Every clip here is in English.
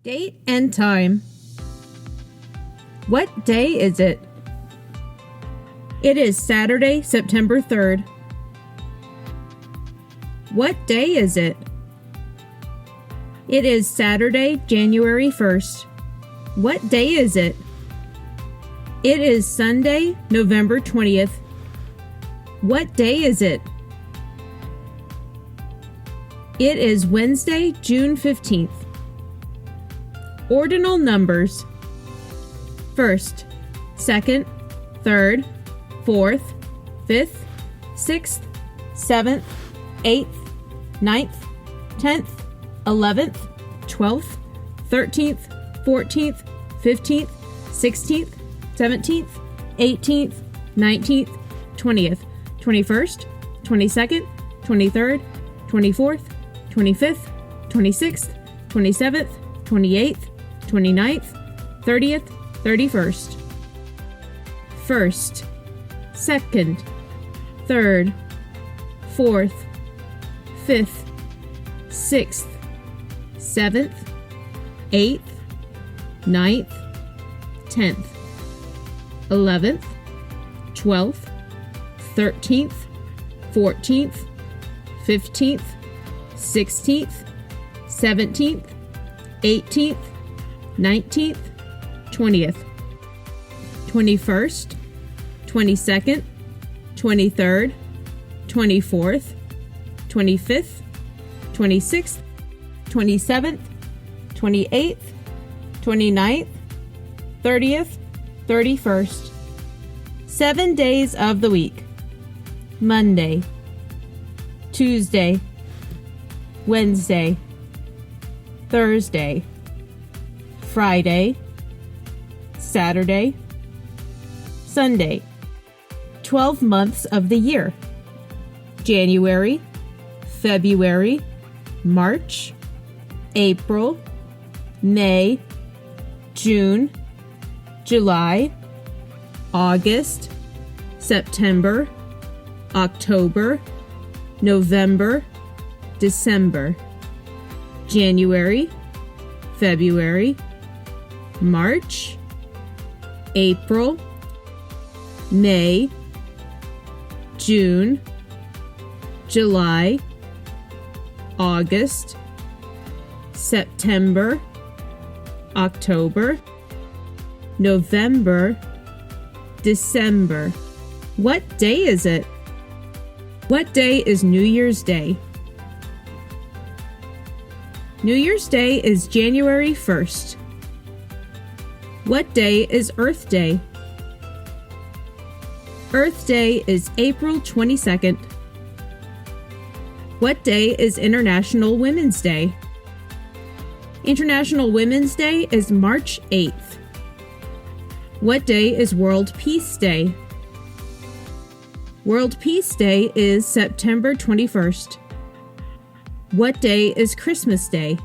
Date and time. What day is it? It is Saturday, September 3rd. What day is it? It is Saturday, January 1st. What day is it? It is Sunday, November 20th. What day is it? It is Wednesday, June 15th. Ordinal numbers: 1st, 2nd, 3rd, 4th, 5th, 6th, 7th, 8th, 9th, 10th, 11th, 12th, 13th, 14th, 15th, 16th, 17th, 18th, 19th, 20th, 21st, 22nd, 23rd, 24th, 25th, 26th, 27th, 28th, 29th, 30th, 31st. 1st, 2nd, 3rd, 4th, 5th, 6th, 7th, 8th, 9th, 10th, 11th, 12th, 13th, 14th, 15th, 16th, 17th, 18th, 19th, 20th, 21st, 22nd, 23rd, 24th, 25th, 26th, 27th, 28th, 29th, 30th, 31st. 7 days of the week: Monday, Tuesday, Wednesday, Thursday, Friday, Saturday, Sunday. 12 months of the year: January, February, March, April, May, June, July, August, September, October, November, December. January, February, March, April, May, June, July, August, September, October, November, December. What day is it? What day is New Year's Day? New Year's Day is January 1st. What day is Earth Day? Earth Day is April 22nd. What day is International Women's Day? International Women's Day is March 8th. What day is World Peace Day? World Peace Day is September 21st. What day is Christmas Day?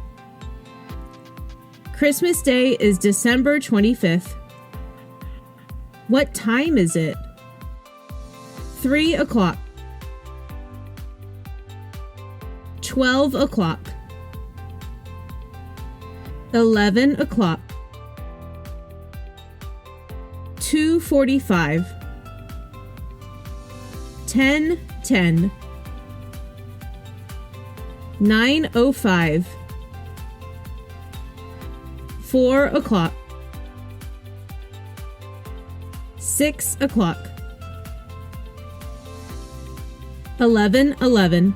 Christmas Day is December 25th. What time is it? 3 o'clock. 12 o'clock. 11 o'clock. 2:45. 10:10. 9:05. 4 o'clock. 6 o'clock. 11:11.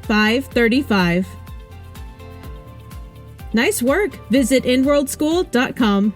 5:35. Nice work! Visit InWorldSchool.com.